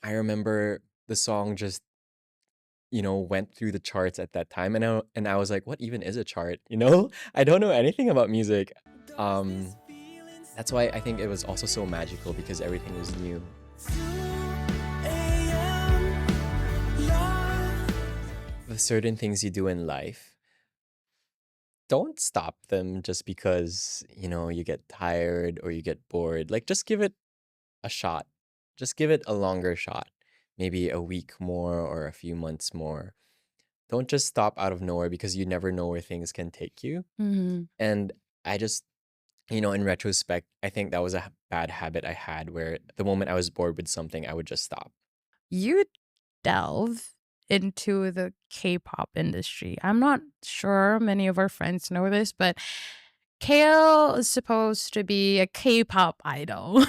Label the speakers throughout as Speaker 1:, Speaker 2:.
Speaker 1: I remember the song just, went through the charts at that time, and I was like, "What even is a chart?" You know? I don't know anything about music. Um, that's why I think it was also so magical because everything was new. The certain things you do in life, don't stop them just because, you get tired or you get bored. Like, just give it a shot. Just give it a longer shot. Maybe a week more or a few months more. Don't just stop out of nowhere because you never know where things can take you.
Speaker 2: Mhm.
Speaker 1: And I just, in retrospect, I think that was a bad habit I had where the moment I was bored with something, I would just stop.
Speaker 2: You delve into the K-pop industry. I'm not sure many of our friends know this, but Kale is supposed to be a K-pop idol.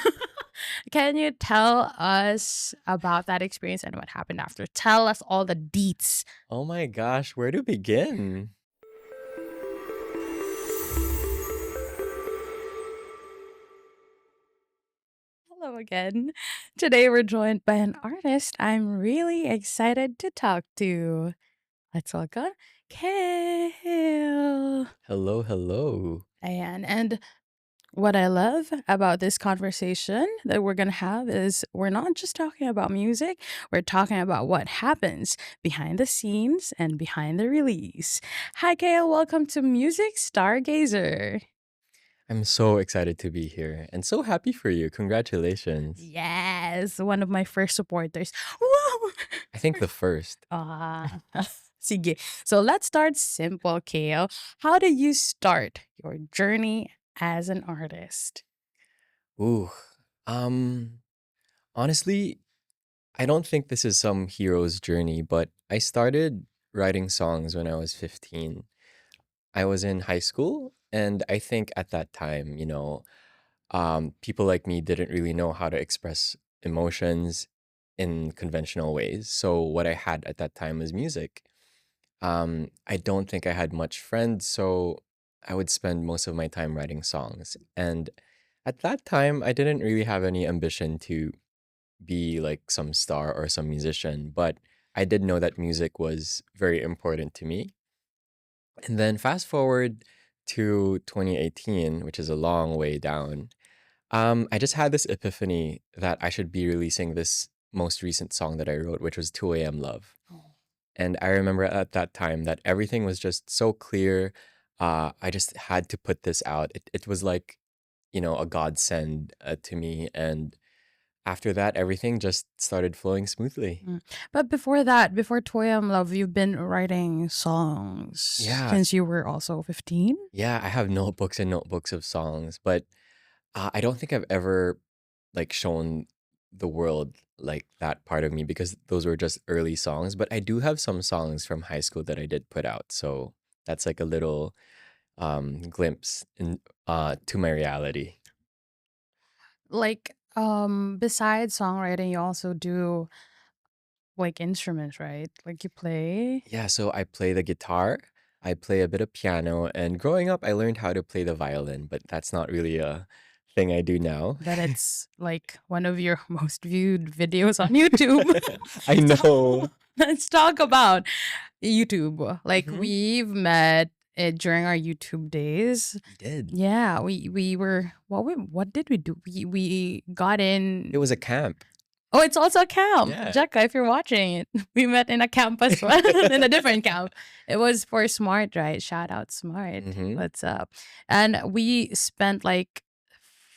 Speaker 2: Can you tell us about that experience and what happened after? Tell us all the deets.
Speaker 1: Oh my gosh, where to begin?
Speaker 2: Hello again. Today we're joined by an artist I'm really excited to talk to. Let's welcome Kale.
Speaker 1: Hello, hello.
Speaker 2: And what I love about this conversation that we're going to have is we're not just talking about music, we're talking about what happens behind the scenes and behind the release. Hi, Kale. Welcome to Music Stargazer.
Speaker 1: I'm so excited to be here and so happy for you. Congratulations.
Speaker 2: Yes, one of my first supporters. Woo!
Speaker 1: I think the first.
Speaker 2: Ah, sige. So let's start simple, Kale. How did you start your journey as an artist?
Speaker 1: Ooh. Um, Honestly, I don't think this is some hero's journey, but I started writing songs when I was 15. I was in high school, and I think at that time, people like me didn't really know how to express emotions in conventional ways. So what I had at that time was music. I don't think I had much friends, so I would spend most of my time writing songs. And at that time, I didn't really have any ambition to be like some star or some musician, but I did know that music was very important to me. And then fast forward to 2018, which is a long way down. I just had this epiphany that I should be releasing this most recent song that I wrote, which was 2 a.m. Love.
Speaker 2: Oh.
Speaker 1: And I remember at that time that everything was just so clear. I just had to put this out. It was like, a godsend to me. And after that, everything just started flowing smoothly.
Speaker 2: Mm. But before that, before Toyam Love, you've been writing songs
Speaker 1: Yeah,
Speaker 2: since you were also 15?
Speaker 1: yeah, I have notebooks and notebooks of songs, but I don't think I've ever like shown the world like that part of me because those were just early songs. But I do have some songs from high school that I did put out, so that's like a little glimpse in to my reality.
Speaker 2: Like, besides songwriting, you also do like instruments, right? Like you play.
Speaker 1: Yeah, so I play the guitar, I play a bit of piano, and growing up, I learned how to play the violin, but that's not really a thing I do now.
Speaker 2: That it's like one of your most viewed videos on YouTube.
Speaker 1: I
Speaker 2: So
Speaker 1: know.
Speaker 2: let's talk about YouTube. Like
Speaker 1: Hmm.
Speaker 2: we've met during our YouTube days.
Speaker 1: We did.
Speaker 2: Yeah, we were what did we do? We got
Speaker 1: It
Speaker 2: in.
Speaker 1: was a camp.
Speaker 2: Oh, it's also a camp.
Speaker 1: Yeah.
Speaker 2: Jekka, if you're watching it, we met in a camp as well, in a different camp. It was for Smart, right? Shout out Smart.
Speaker 1: Hmm.
Speaker 2: What's up? And we spent like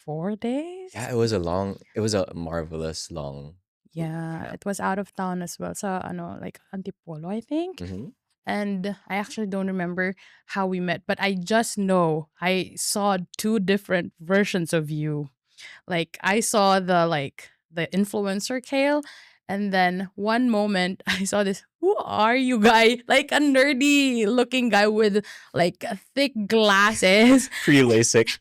Speaker 2: 4 days.
Speaker 1: Yeah, it was a marvelous long
Speaker 2: Yeah,
Speaker 1: camp.
Speaker 2: it was out of town as well. So, ano, like Antipolo, I think.
Speaker 1: Hmm.
Speaker 2: And I actually don't remember how we met, but I just know I saw two different versions of you. Like I saw the influencer Kale, and then one moment I saw this who are you guy? Like a nerdy looking guy with like thick glasses.
Speaker 1: Pre LASIK.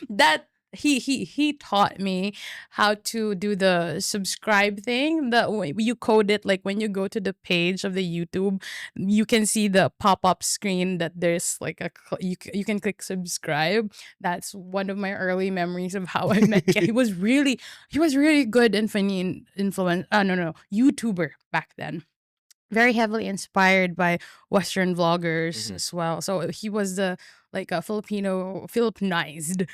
Speaker 2: that he taught me how to do the subscribe thing. That way you code it, like when you go to the page of the YouTube, you can see the pop-up screen that there's like you can click subscribe. That's one of my early memories of how I met Ken. He was really good and funny influence. No, no, YouTuber back then, very heavily inspired by Western vloggers
Speaker 1: Mhm.
Speaker 2: as well. So he was the like a Filipinized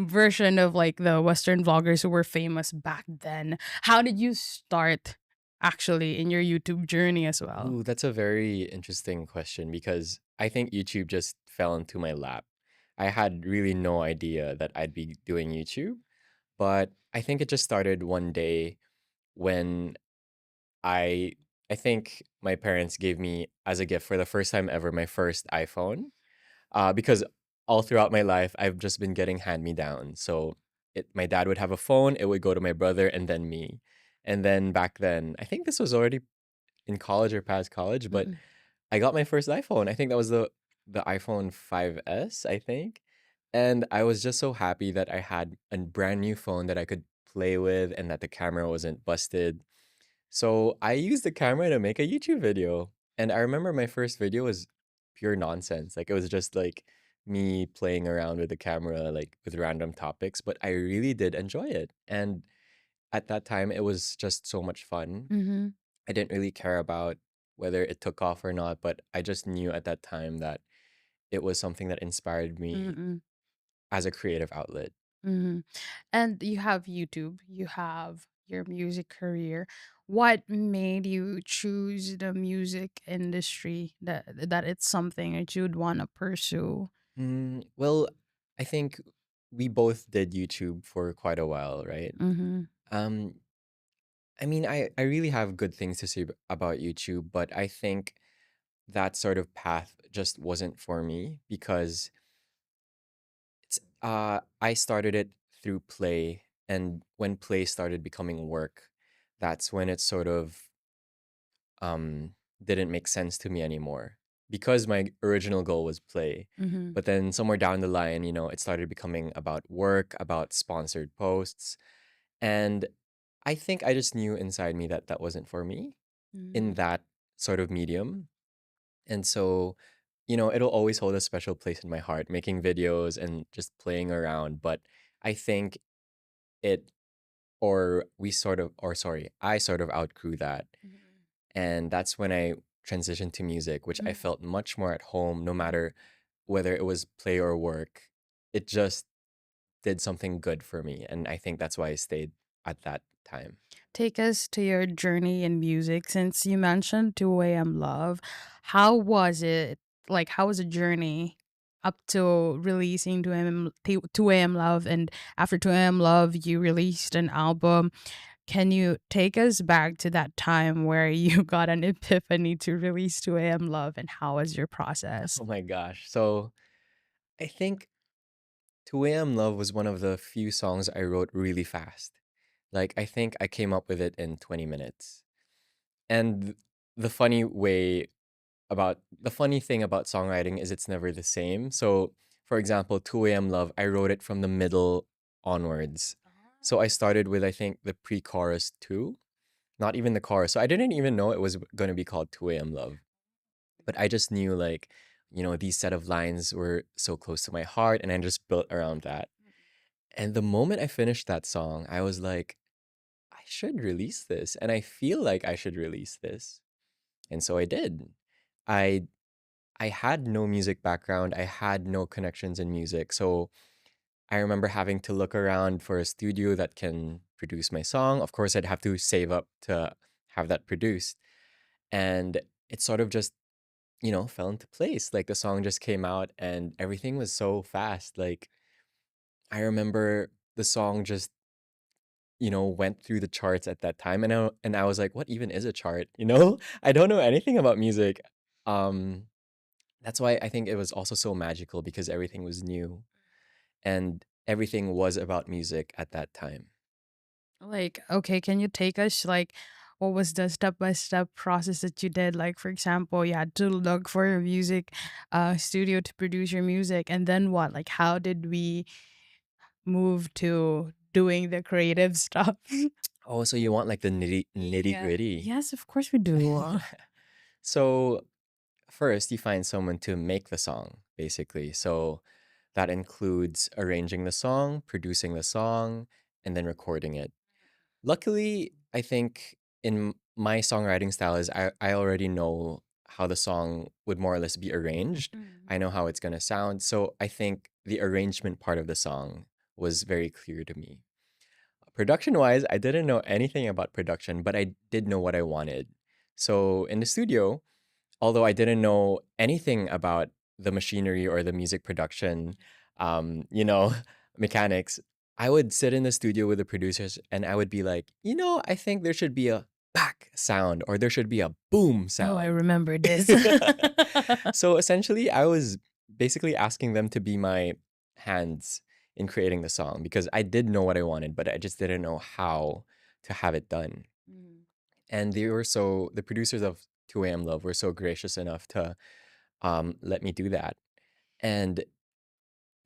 Speaker 2: version of like the Western vloggers who were famous back then. How did you start actually in your YouTube journey as well?
Speaker 1: Ooh, that's a very interesting question because I think YouTube just fell into my lap. I had really no idea that I'd be doing YouTube, but I think it just started one day when I I think my parents gave me as a gift for the first time ever my first iPhone. Because all throughout my life I've just been getting hand-me-downs. So my dad would have a phone, it would go to my brother and then me. And then back then, I think this was already in college or past college, but
Speaker 2: Mm-mm,
Speaker 1: I got my first iPhone. I think that was the iPhone 5S, I think. And I was just so happy that I had a brand new phone that I could play with and that the camera wasn't busted. So I used the camera to make a YouTube video. And I remember my first video was pure nonsense. Like it was just like me playing around with the camera, like with random topics, but I really did enjoy it. And at that time, it was just so much fun.
Speaker 2: mm-hmm,
Speaker 1: I didn't really care about whether it took off or not, but I just knew at that time that it was something that inspired me
Speaker 2: mm-mm,
Speaker 1: as a creative outlet.
Speaker 2: mm-hmm. And you have YouTube, you have your music career. What made you choose the music industry, that it's something that you'd want to pursue?
Speaker 1: Well, I think we both did YouTube for quite a while, right?
Speaker 2: Mhm.
Speaker 1: Um, I mean, I really have good things to say about YouTube, but I think that sort of path just wasn't for me because I started it through play, and when play started becoming work, that's when it sort of didn't make sense to me anymore because my original goal was play.
Speaker 2: Mhm.
Speaker 1: But then somewhere down the line, it started becoming about work, about sponsored posts, and I think I just knew inside me that that wasn't for me in
Speaker 2: Mhm.
Speaker 1: that sort of medium. And so, it'll always hold a special place in my heart, making videos and just playing around. But I think it, or we sort of, or sorry, I sort of outgrew that.
Speaker 2: Mhm.
Speaker 1: And that's when I transitioned to music, which I
Speaker 2: Mhm.
Speaker 1: felt much more at home, no
Speaker 2: Mhm.
Speaker 1: matter whether it was play or work. It just did something good for me. And I think that's why I stayed at that time.
Speaker 2: Take us to your journey in music since you mentioned 2 a.m. Love. How was it? Like, how was the journey up to releasing 2 a.m. Love? And after 2 a.m. Love, you released an album. Can you take us back to that time where you got an epiphany to release 2 a.m. Love, and how was your process?
Speaker 1: Oh my gosh. So I think 2 a.m. Love was one of the few songs I wrote really fast. Like, I think I came up with it in 20 minutes. And the the funny thing about songwriting is it's never the same. So, for example, 2 a.m. Love, I wrote it from the middle onwards. So I started with, I think, the pre chorus two, not even the chorus. So I didn't even know it was going to be called 2 a.m. Love. But I just knew, like, these set of lines were so close to my heart, and I just built around that. And the moment I finished that song, I was like, I should release this. And I feel like I should release this. And so I did. I I had no music background. I had no connections in music. So I remember having to look around for a studio that can produce my song. Of course, I'd have to save up to have that produced. And it sort of just, fell into place. Like the song just came out and everything was so fast. Like I remember the song just went through the charts at that time, and I was like, "What even is a chart?" You know? I don't know anything about music. Um, that's why I think it was also so magical because everything was new and everything was about music at that time.
Speaker 2: Like, okay, can you take us like what was the step-by-step process that you did? Like, for example, you had to look for your music studio to produce your music, and then what? Like, how did we move to doing the creative stuff.
Speaker 1: Oh, so you want like the nitty
Speaker 2: Yeah.
Speaker 1: gritty.
Speaker 2: Yes, of course we do.
Speaker 1: So first, you find someone to make the song, basically. So that includes arranging the song, producing the song, and then recording it. Luckily, I think in my songwriting style is I already know how the song would more or less be arranged.
Speaker 2: Mm.
Speaker 1: I know how it's gonna sound. So I think the arrangement part of the song was very clear to me. Production wise, I didn't know anything about production, but I did know what I wanted. So in the studio, although I didn't know anything about the machinery or the music production, you know, mechanics, I would sit in the studio with the producers and I would be like, I think there should be a back sound or there should be a boom
Speaker 2: Oh, I
Speaker 1: sound.
Speaker 2: remember this.
Speaker 1: So essentially, I was basically asking them to be my hands in creating the song because I did know what I wanted, but I just didn't know how to have it done.
Speaker 2: Mm.
Speaker 1: And the producers of 2 AM Love were so gracious enough to let me do that. And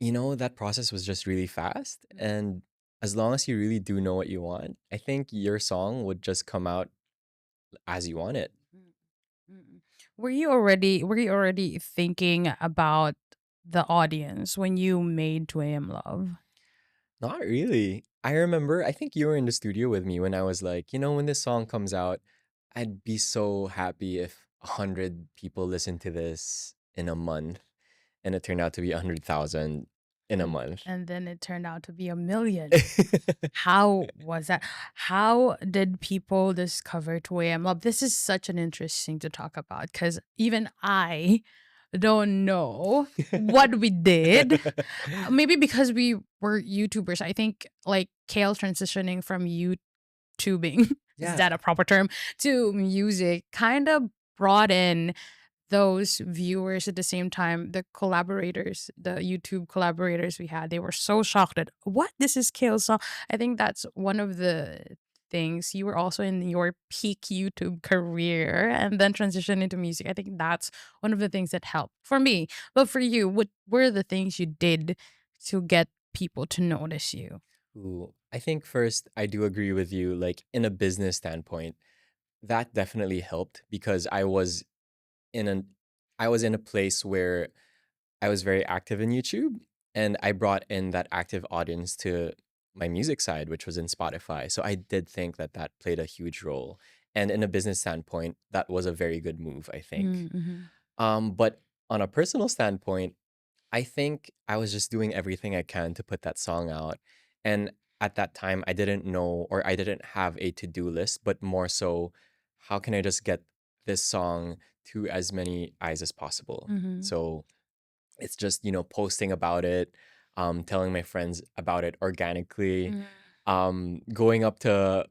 Speaker 1: that process was just really fast. And as long as you really do know what you want, I think your song would just come out as you want it.
Speaker 2: Mm, mm. Were you already thinking about the audience when you made 2 AM Love?
Speaker 1: Not really. I remember, I think you were in the studio with me when I was like, when this song comes out, I'd be so happy if 100 people listen to this in a month. And it turned out to be 100,000 in a
Speaker 2: And
Speaker 1: month.
Speaker 2: and then it turned out to be 1 million. How was that? How did people discover 2 AM Love? This is such an interesting to talk about because even I don't know what we did. Maybe because we were YouTubers. I think like Kale transitioning from YouTubing, is
Speaker 1: Yeah.
Speaker 2: that a proper term, to music kind of brought in those viewers at the same time. The collaborators, the YouTube collaborators we had, they were so shocked at what this is Kale's song. I think that's one of the things. You were also in your peak YouTube career and then transition into music. I think that's one of the things that helped for me. But for you, what were the things you did to get people to notice you?
Speaker 1: Ooh, I think first, I do agree with you. Like, in a business standpoint, that definitely helped because in an I was in a place where I was very active in YouTube and I brought in that active audience to my music side, which was in Spotify. So I did think that that played a huge role. And in a business standpoint, that was a very good move, I think.
Speaker 2: Mm-hmm.
Speaker 1: But on a personal standpoint, I think I was just doing everything I can to put that song out. And at that time, I didn't know or I didn't have a to-do list, but more so, how can I just get this song to as many eyes as possible?
Speaker 2: Mm-hmm.
Speaker 1: So it's just, posting about it, telling my friends about it organically, going up to,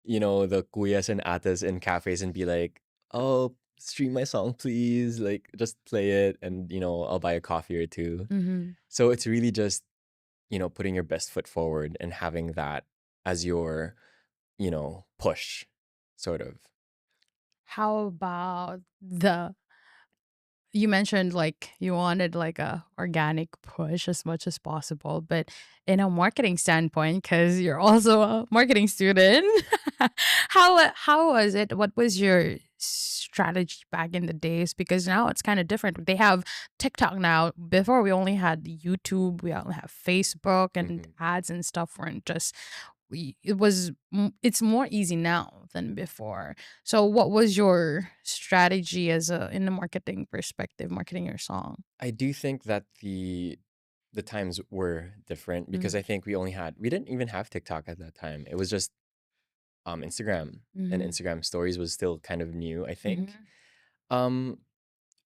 Speaker 1: the kuyas and atas in cafes and be like, oh, stream my song, please. Like, just play it and, I'll buy a coffee or two.
Speaker 2: Mm-hmm.
Speaker 1: So it's really just, putting your best foot forward and having that as your, push, sort of.
Speaker 2: How about the you mentioned like you wanted like a organic push as much as possible, but in a marketing standpoint, because you're also a marketing student, how was it? What was your strategy back in the days? Because now it's kind of different. They have TikTok now. Before we only had YouTube, we only have Facebook, and
Speaker 1: Hmm.
Speaker 2: ads and stuff weren't just it's more easy now than before. So what was your strategy as a in the marketing perspective, marketing your song?
Speaker 1: I do think that the times were different because I
Speaker 2: Mhm.
Speaker 1: think we didn't even have TikTok at that time. It was just Instagram, and
Speaker 2: Mhm.
Speaker 1: Instagram stories was still kind of new, I think.
Speaker 2: Mhm.
Speaker 1: Um,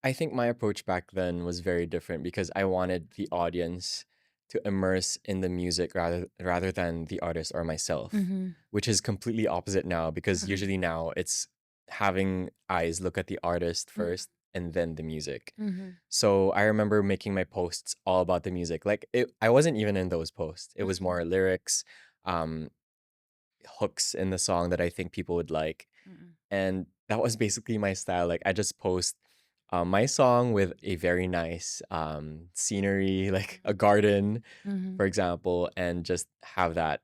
Speaker 1: I think my approach back then was very different because I wanted the audience to immerse in the music rather than the artist or myself,
Speaker 2: Mhm.
Speaker 1: which is completely opposite now because
Speaker 2: Mhm.
Speaker 1: usually now it's having eyes look at the artist
Speaker 2: Mhm.
Speaker 1: first and then the music.
Speaker 2: Mhm.
Speaker 1: So I remember making my posts all about the music. Like I wasn't even in those posts. It was
Speaker 2: Mhm.
Speaker 1: more lyrics, um, hooks in the song that I think people would like.
Speaker 2: Mhm.
Speaker 1: And that was basically my style. Like I just post my song with a very nice scenery, like a garden,
Speaker 2: Mhm.
Speaker 1: for example, and just have that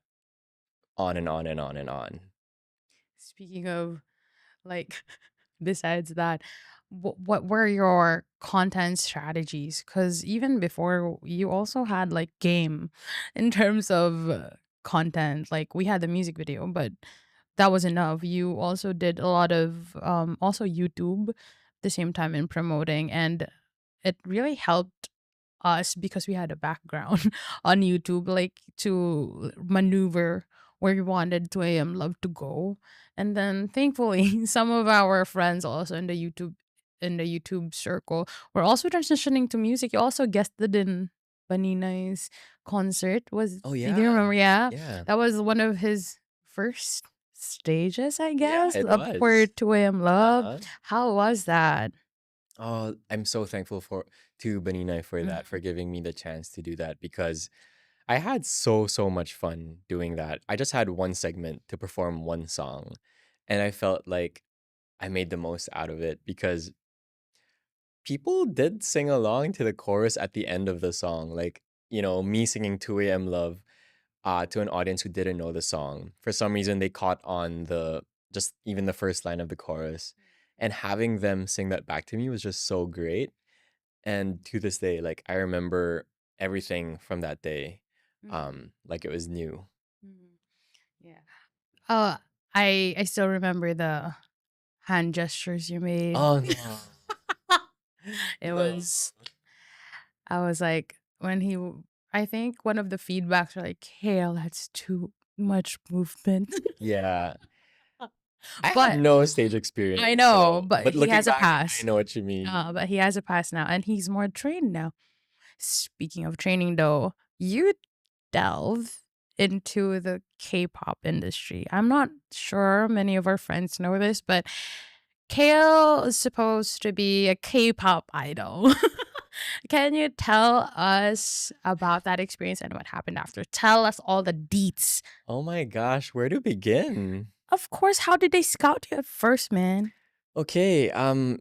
Speaker 1: on and on and on and on.
Speaker 2: Speaking of, like, besides that, what were your content strategies? Because even before, you also had like game in terms of content. Like we had the music video, but that was enough. You also did a lot of also YouTube at the same time in promoting, and it really helped us because we had a background on YouTube, like to maneuver where we wanted 2 a.m. Love to go. And then thankfully, some of our friends also in the YouTube circle were also transitioning to music. You also guested in Paninay's concert. Was
Speaker 1: Oh
Speaker 2: do you
Speaker 1: yeah,
Speaker 2: remember? Yeah,
Speaker 1: yeah,
Speaker 2: that was one of his first stages, I
Speaker 1: yeah.
Speaker 2: guess,
Speaker 1: It
Speaker 2: up for
Speaker 1: was.
Speaker 2: 2 a.m. Love.
Speaker 1: Uh-huh.
Speaker 2: How was that?
Speaker 1: Oh, I'm so thankful for to Benina for that, for
Speaker 2: Mhm.
Speaker 1: giving me the chance to do that because I had so much fun doing that. I just had one segment to perform one song, and I felt like I made the most out of it because people did sing along to the chorus at the end of the song. Like, me singing 2 a.m. Love to an audience who didn't know the song. For some reason, they caught on the just even the first line of the chorus. And having them sing that back to me was just so great. And to this day, like I remember everything from that day,
Speaker 2: Mhm.
Speaker 1: like it was new.
Speaker 2: Mhm. Yeah. Oh, I still remember the hand gestures you made.
Speaker 1: Oh no.
Speaker 2: It
Speaker 1: No.
Speaker 2: was I was like when I think one of the feedbacks were like, "Hail, that's too much movement."
Speaker 1: Yeah. I had
Speaker 2: But
Speaker 1: no stage
Speaker 2: I
Speaker 1: experience,
Speaker 2: know,
Speaker 1: so
Speaker 2: but
Speaker 1: but
Speaker 2: he
Speaker 1: looking
Speaker 2: has a
Speaker 1: back, I
Speaker 2: pass.
Speaker 1: know what you mean.
Speaker 2: But he has a pass now, and he's more trained now. Speaking of training, though, you delve into the K-pop industry. I'm not sure many of our friends know this, but Kale is supposed to be a K-pop idol. Can you tell us about that experience and what happened after? Tell us all the deets.
Speaker 1: Oh my gosh, where to begin?
Speaker 2: Of course, how did they scout you at first, man?
Speaker 1: Okay,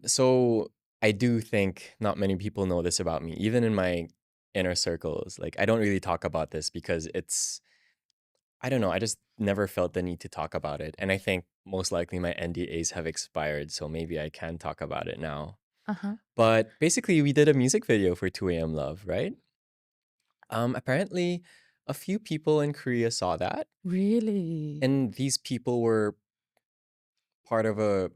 Speaker 1: so I do think not many people know this about me, even in my inner circles. Like, I don't really talk about this because I don't know, I just never felt the need to talk about it. And I think most likely my NDAs have expired, so maybe I can talk about it now.
Speaker 2: Uh-huh.
Speaker 1: But basically, we did a music video for 2 a.m. Love, right? Apparently, a few people in Korea saw that,
Speaker 2: Really?
Speaker 1: and these people were part of a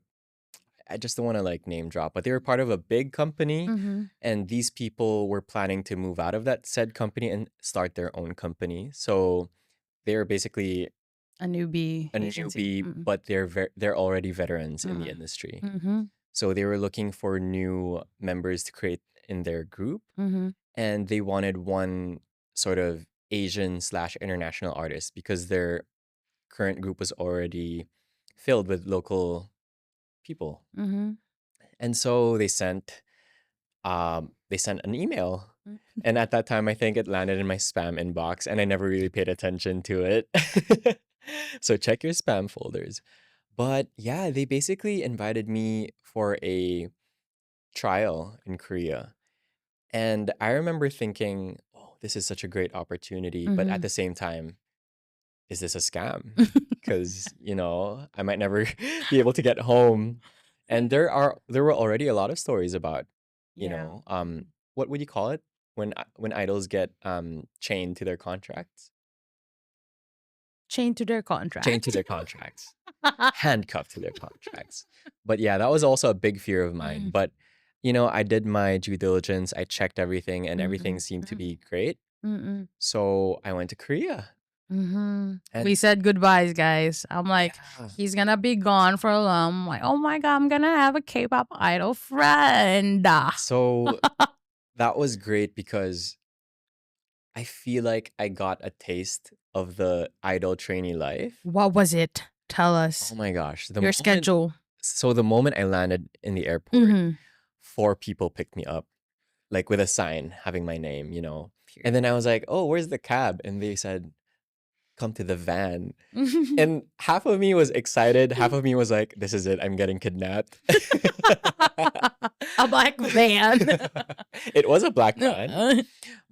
Speaker 1: I just don't want to like name drop, but they were part of a big company,
Speaker 2: Mm-hmm.
Speaker 1: and these people were planning to move out of that said company and start their own company. So they're basically
Speaker 2: A newbie
Speaker 1: a
Speaker 2: agency.
Speaker 1: newbie,
Speaker 2: Mm-mm.
Speaker 1: but they're already veterans in the
Speaker 2: Mm-mm.
Speaker 1: industry.
Speaker 2: Mm-hmm.
Speaker 1: So they were looking for new members to create in their group,
Speaker 2: Mm-hmm.
Speaker 1: and they wanted one sort of Asian slash international artist because their current group was already filled with local people.
Speaker 2: Mm-hmm.
Speaker 1: And so they sent an email. And at that time, I think it landed in my spam inbox, and I never really paid attention to it. So check your spam folders. But yeah, they basically invited me for a trial in Korea. And I remember thinking, oh, this is such a great opportunity. But at
Speaker 2: Mm-hmm.
Speaker 1: the same time, is this a scam? Because, I might never be able to get home. And there were already a lot of stories about, you
Speaker 2: Yeah.
Speaker 1: know, um, what would you call it when idols get chained to their contracts?
Speaker 2: Chained to their
Speaker 1: Chained to
Speaker 2: contract.
Speaker 1: their contracts, handcuffed to their contracts. But yeah, that was also a big fear of mine.
Speaker 2: Mm,
Speaker 1: But I did my due diligence. I checked everything, and everything
Speaker 2: mm,
Speaker 1: seemed to
Speaker 2: mm,
Speaker 1: be great.
Speaker 2: mm,
Speaker 1: So I went to Korea,
Speaker 2: mhm.
Speaker 1: and
Speaker 2: We said goodbyes, guys. I'm like,
Speaker 1: yeah.
Speaker 2: he's gonna be gone for a long. I'm like, oh my god, I'm gonna have a K-pop idol friend.
Speaker 1: So that was great because I feel like I got a taste of the idol trainee life.
Speaker 2: What was it? Tell
Speaker 1: Oh
Speaker 2: us
Speaker 1: my gosh.
Speaker 2: your schedule.
Speaker 1: The moment I landed in the airport,
Speaker 2: Mm-hmm.
Speaker 1: four people picked me up, like with a sign having my name. And then
Speaker 2: Period.
Speaker 1: I was like, oh, where's the cab? And they said, come to the van. And half of me was excited, half of me was like, this is it, I'm getting kidnapped.
Speaker 2: A black van.
Speaker 1: It was a black van,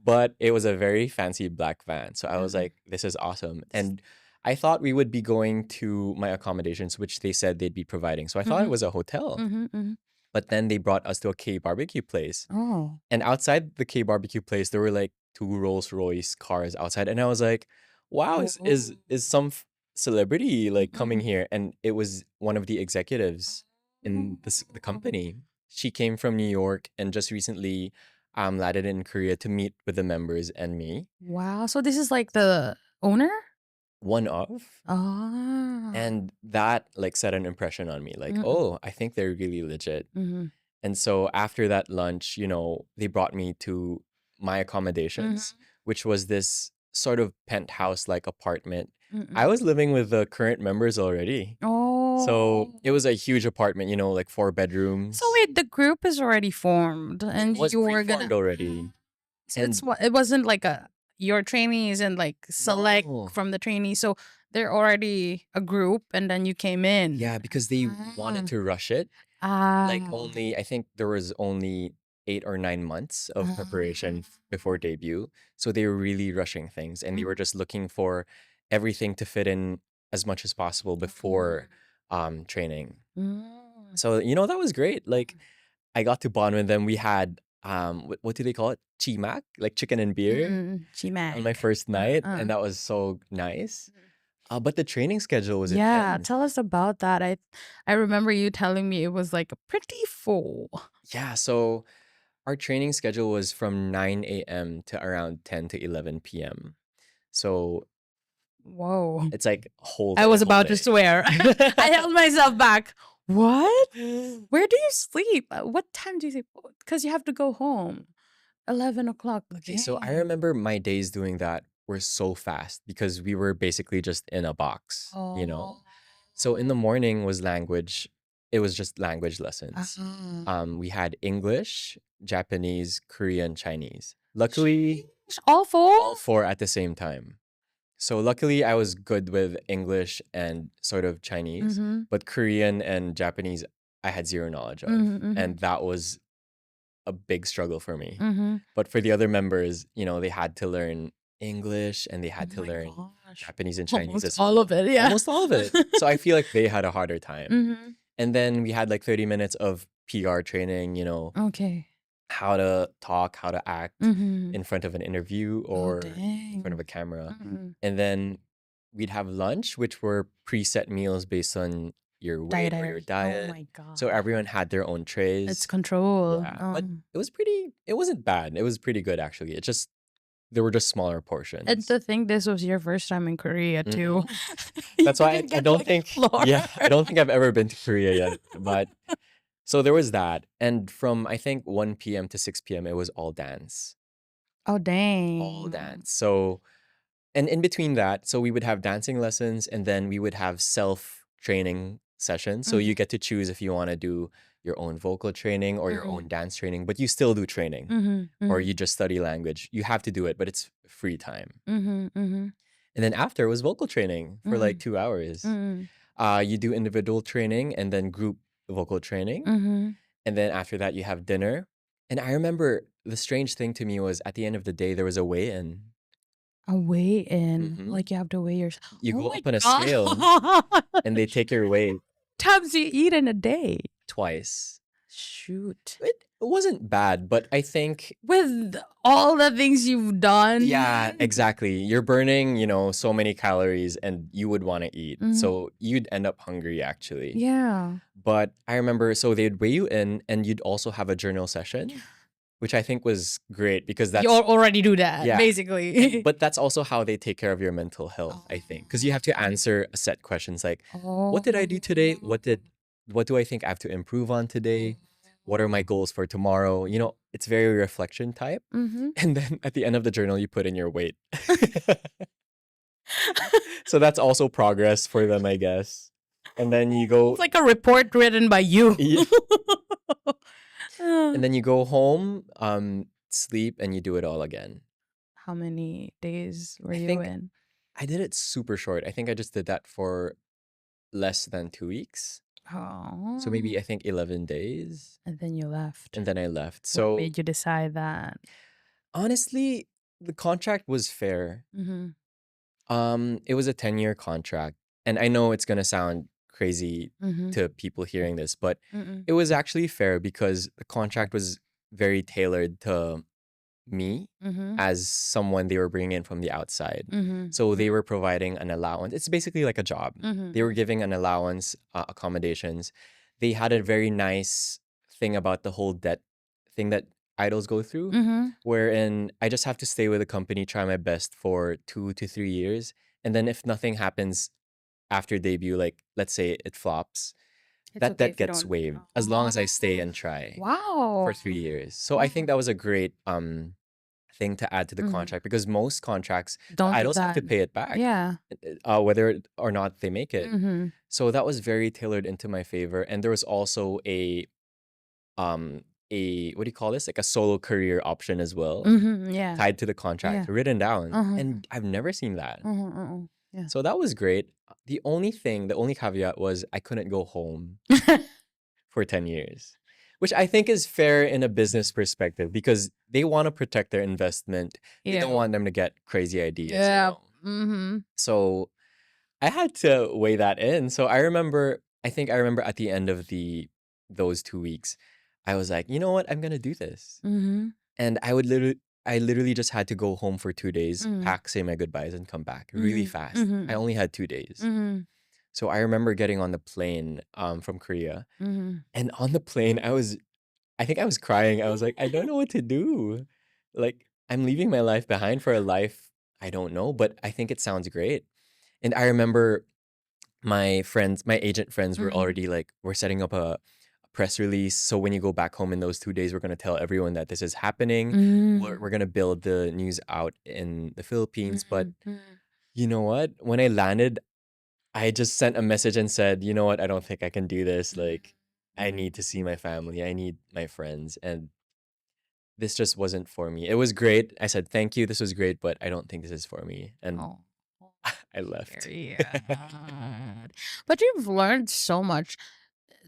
Speaker 1: but it was a very fancy black van. So I was like, this is awesome. And I thought we would be going to my accommodations, which they said they'd be providing. So I thought it was a hotel. But then they brought us to a K barbecue place.
Speaker 2: Oh.
Speaker 1: And outside the K barbecue place, there were like 2 Rolls Royce cars outside. And I was like, wow, is some celebrity like coming here? And it was one of the executives in the company. She came from New York and just recently landed in Korea to meet with the members and me.
Speaker 2: Wow. So this is like the owner?
Speaker 1: One of.
Speaker 2: Ah.
Speaker 1: And that like set an impression on me. Like, oh, I think they're really legit. And so after that lunch, you know, they brought me to my accommodations, which was this sort of penthouse like apartment. I was living with the current members already.
Speaker 2: Oh.
Speaker 1: So it was a huge apartment, you know, like 4 bedrooms.
Speaker 2: So wait, the group is already formed and
Speaker 1: It was
Speaker 2: you were
Speaker 1: pre-formed
Speaker 2: gonna
Speaker 1: already.
Speaker 2: So
Speaker 1: And
Speaker 2: it wasn't like your trainees and like select
Speaker 1: no.
Speaker 2: from the trainees. So they're already a group and then you came in.
Speaker 1: Yeah, because they wanted to rush it. Like only, I think there was only 8 or 9 months of preparation before debut. So they were really rushing things and they were just looking for everything to fit in as much as possible before training. So, you know, that was great. Like I got to bond with them. We had what do they call it? Chimak, like chicken and beer on my first night, and that was so nice. But the training schedule was
Speaker 2: Yeah,
Speaker 1: intense.
Speaker 2: tell us about that. I remember you telling me it was like pretty full.
Speaker 1: Yeah, so our training schedule was from 9 a.m. to around 10 to 11 p.m. So
Speaker 2: Whoa.
Speaker 1: it's like whole
Speaker 2: I was
Speaker 1: whole
Speaker 2: about to
Speaker 1: day.
Speaker 2: swear. I held myself back. What? Where do you sleep? What time do you sleep? Because you have to go home. 11 o'clock.
Speaker 1: Okay, so I remember my days doing that were so fast because we were basically just in a box, you know? So in the morning was language. It was just language lessons. We had English, Japanese, Korean, Chinese. Luckily,
Speaker 2: all
Speaker 1: all
Speaker 2: four?
Speaker 1: 4 at the same time. So luckily I was good with English and sort of Chinese, but Korean and Japanese I had zero knowledge of. And that was a big struggle for me. But for the other members, you know, they had to learn English and they had to learn Japanese and Chinese as
Speaker 2: all
Speaker 1: well.
Speaker 2: of it, yeah.
Speaker 1: Almost all of it. So I feel like they had a harder time. And then we had like 30 minutes of PR training, you know,
Speaker 2: Okay.
Speaker 1: how to talk, how to act in front of an interview or in front of a camera. And then we'd have lunch, which were preset meals based on your weight or your diet.
Speaker 2: Oh my god.
Speaker 1: So everyone had their own trays.
Speaker 2: It's controlled.
Speaker 1: Yeah, but it wasn't bad. It was pretty good actually. It just, there were just smaller portions.
Speaker 2: And to think this was your first time in Korea too.
Speaker 1: That's why I don't think, yeah, I don't think I've ever been to Korea yet. But so there was that. And from I think 1 p.m. to 6 p.m. it was all dance.
Speaker 2: Oh dang.
Speaker 1: All dance. So, and in between that, so we would have dancing lessons and then we would have self-training sessions. So you get to choose if you want to do your own vocal training or your own dance training, but you still do training or you just study language. You have to do it, but it's free time. And then after was vocal training for like 2 hours. You do individual training and then group vocal training. And then after that, you have dinner. And I remember the strange thing to me was at the end of the day, there was a weigh-in.
Speaker 2: A weigh-in? Like you have to weigh yourself.
Speaker 1: You go up on a scale and they take your weight.
Speaker 2: Times you eat in a day?
Speaker 1: Twice.
Speaker 2: Shoot.
Speaker 1: It wasn't bad, but I think
Speaker 2: with all the things you've done.
Speaker 1: Yeah, exactly. You're burning, you know, so many calories and you would want to eat. So you'd end up hungry actually.
Speaker 2: Yeah.
Speaker 1: But I remember, so they'd weigh you in and you'd also have a journal session, which I think was great because that's...
Speaker 2: You already do that,
Speaker 1: Yeah.
Speaker 2: basically.
Speaker 1: But that's also how they take care of your mental health, I think. Because you have to answer a set questions like, what did I do today? What do I think I have to improve on today? What are my goals for tomorrow? You know, it's very reflection type. And then at the end of the journal, you put in your weight. So that's also progress for them, I guess. And then you go...
Speaker 2: It's like a report written by you.
Speaker 1: Yeah. And then you go home, sleep, and you do it all again.
Speaker 2: How many days were you in?
Speaker 1: I did it super short. I think I just did that for less than 2 weeks. So maybe
Speaker 2: Oh,
Speaker 1: I think 11 days,
Speaker 2: and then you left.
Speaker 1: and then I left.
Speaker 2: What
Speaker 1: So
Speaker 2: made you decide that?
Speaker 1: honestly, the contract was fair.
Speaker 2: Mhm.
Speaker 1: It was a 10-year contract. And I know it's gonna sound crazy
Speaker 2: Mhm.
Speaker 1: to people hearing this, but
Speaker 2: Mm.
Speaker 1: it was actually fair because the contract was very tailored to me
Speaker 2: Mhm.
Speaker 1: as someone they were bringing in from the outside.
Speaker 2: Mhm.
Speaker 1: So
Speaker 2: Mhm.
Speaker 1: they were providing an allowance. It's basically like a job.
Speaker 2: Mhm.
Speaker 1: They were giving an allowance, accommodations. They had a very nice thing about the whole debt thing that idols go through,
Speaker 2: Mhm.
Speaker 1: wherein I just have to stay with the company, try my best for 2 to 3 years. And then if nothing happens after debut, like let's say it flops,
Speaker 2: It's
Speaker 1: that
Speaker 2: okay
Speaker 1: debt
Speaker 2: if you
Speaker 1: gets
Speaker 2: don't.
Speaker 1: waived as long as I stay
Speaker 2: Oh.
Speaker 1: and try for
Speaker 2: Wow.
Speaker 1: 3 years. So I think
Speaker 2: Oh.
Speaker 1: that was a great thing to add to the
Speaker 2: Mhm.
Speaker 1: contract because most contracts, the
Speaker 2: Don't do
Speaker 1: idols have
Speaker 2: that.
Speaker 1: to pay it back,
Speaker 2: Yeah.
Speaker 1: whether or not they make it.
Speaker 2: Mhm.
Speaker 1: So that was very tailored into my favor. And there was also um what do you call this? Like a solo career option as well,
Speaker 2: Mhm. Yeah.
Speaker 1: tied to the contract,
Speaker 2: Yeah.
Speaker 1: written down.
Speaker 2: Uh-huh.
Speaker 1: And I've never seen that.
Speaker 2: Uh-huh. Uh-uh. Yeah.
Speaker 1: So that was great. The only caveat was I couldn't go home for 10 years, which I think is fair in a business perspective because they want to protect their investment. They don't
Speaker 2: Yeah.
Speaker 1: want them to get crazy ideas, you
Speaker 2: Yeah.
Speaker 1: know?
Speaker 2: Mhm.
Speaker 1: So I had to weigh that in. So I remember at the end of those 2 weeks, I was like, you know what? I'm going to do this.
Speaker 2: Mhm.
Speaker 1: And I literally just had to go home for 2 days,
Speaker 2: Mhm.
Speaker 1: pack, say my goodbyes, and come back really
Speaker 2: Mhm.
Speaker 1: fast. I
Speaker 2: Mhm.
Speaker 1: only had 2 days.
Speaker 2: Mhm.
Speaker 1: So I remember getting on the plane from Korea.
Speaker 2: Mhm.
Speaker 1: And on the plane, I think I was crying. I was like, I don't know what to do. Like, I'm leaving my life behind for a life I don't know, but I think it sounds great. And I remember my agent friends were
Speaker 2: Mhm.
Speaker 1: already like, we're setting up a press release. So when you go back home in those 2 days, we're going to tell everyone that this is happening. We're
Speaker 2: Mhm.
Speaker 1: going to build the news out in the Philippines. But
Speaker 2: Mhm. Mhm.
Speaker 1: you know what? When I landed, I just sent a message and said, you know what? I don't think I can do this. Like, I need to see my family. I need my friends. And this just wasn't for me. It was great. I said, thank you. This was great, but I don't think this is for me. And
Speaker 2: Oh, oh,
Speaker 1: I left.
Speaker 2: very sad. But you've learned so much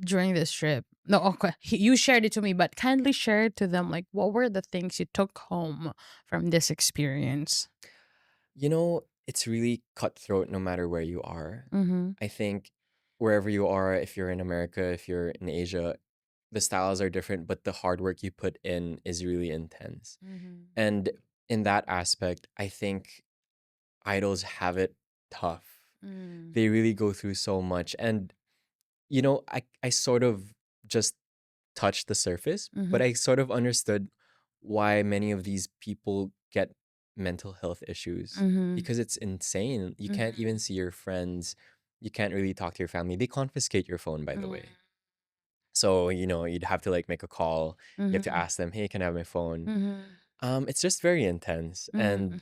Speaker 2: during this trip. No, okay. You shared it to me, but kindly share it to them. Like, what were the things you took home from this experience?
Speaker 1: You know, it's really cutthroat no matter where you are.
Speaker 2: Mm-hmm.
Speaker 1: I think wherever you are, if you're in America, if you're in Asia, the styles are different, but the hard work you put in is really intense.
Speaker 2: Mm-hmm.
Speaker 1: And in that aspect, I think idols have it tough.
Speaker 2: Mm.
Speaker 1: They really go through so much. And, I sort of just touched the surface,
Speaker 2: Mm-hmm.
Speaker 1: but I sort of understood why many of these people get mental health issues
Speaker 2: Mm-hmm.
Speaker 1: because it's insane. You can't
Speaker 2: Mm-hmm.
Speaker 1: even see your friends. You can't really talk to your family. They confiscate your phone, by the way. So, you'd have to like make a call. You have to
Speaker 2: Mm-hmm.
Speaker 1: ask them, hey, can I have my phone?
Speaker 2: Mm-hmm.
Speaker 1: It's just very intense.
Speaker 2: Mm-hmm.
Speaker 1: And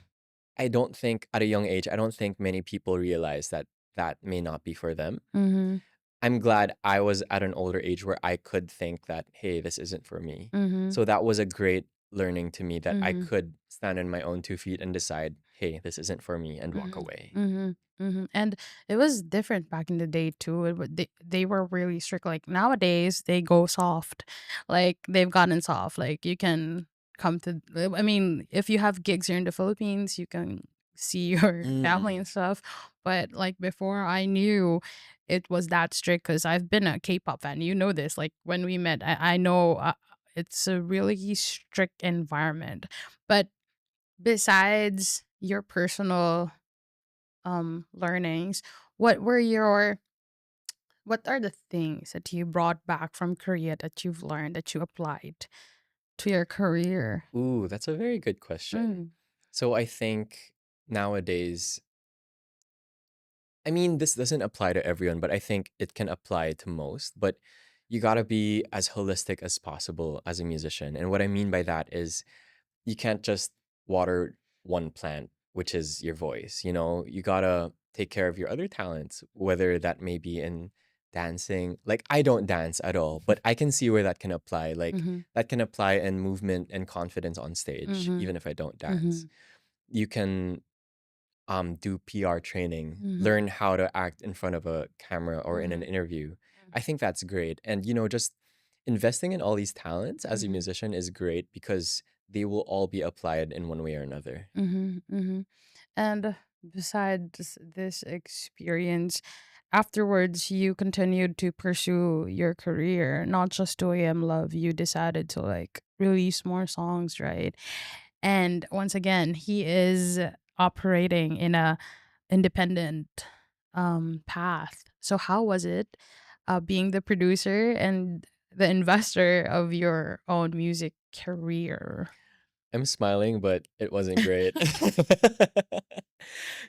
Speaker 1: I don't think at a young age, I don't think many people realize that that may not be for them.
Speaker 2: Mm-hmm.
Speaker 1: I'm glad I was at an older age where I could think that, hey, this isn't for me.
Speaker 2: Mm-hmm.
Speaker 1: So that was a great learning to me that I
Speaker 2: Mm-hmm.
Speaker 1: could stand on my own 2 feet and decide, hey, this isn't for me and walk
Speaker 2: Mhm,
Speaker 1: away.
Speaker 2: mhm, mhm, and it was different back in the day too. They were really strict. Like nowadays, they go soft. Like they've gotten soft. Like you can come to. I mean, if you have gigs here in the Philippines, you can see your family
Speaker 1: Mm.
Speaker 2: and stuff. But like before, I knew it was that strict because I've been a K-pop fan. You know this. Like when we met, I know it's a really strict environment. But besides your personal learnings, what were your what are the things that you brought back from Korea that you've learned that you applied to your career?
Speaker 1: Ooh, that's a very good question.
Speaker 2: Mm.
Speaker 1: So I think nowadays, I mean, this doesn't apply to everyone, but I think it can apply to most. But you got to be as holistic as possible as a musician. And what I mean by that is you can't just water one plant, which is your voice. You gotta take care of your other talents, whether that may be in dancing. Like, I don't dance at all, but I can see where that can apply. Like,
Speaker 2: Mhm.
Speaker 1: that can apply in movement and confidence on stage,
Speaker 2: Mhm.
Speaker 1: even if I don't dance.
Speaker 2: Mhm.
Speaker 1: You can. do PR training,
Speaker 2: Mhm.
Speaker 1: learn how to act in front of a camera or in an
Speaker 2: Mhm.
Speaker 1: interview. I think that's great. And, just investing in all these talents as a
Speaker 2: Mhm.
Speaker 1: musician is great because they will all be applied in one way or another.
Speaker 2: Mhm. Mhm. And besides this experience, afterwards you continued to pursue your career, not just 2 a.m. Love. You decided to like release more songs, right? And once again, he is operating in a independent path. So how was it being the producer and the investor of your own music career?
Speaker 1: I'm smiling, but it wasn't great.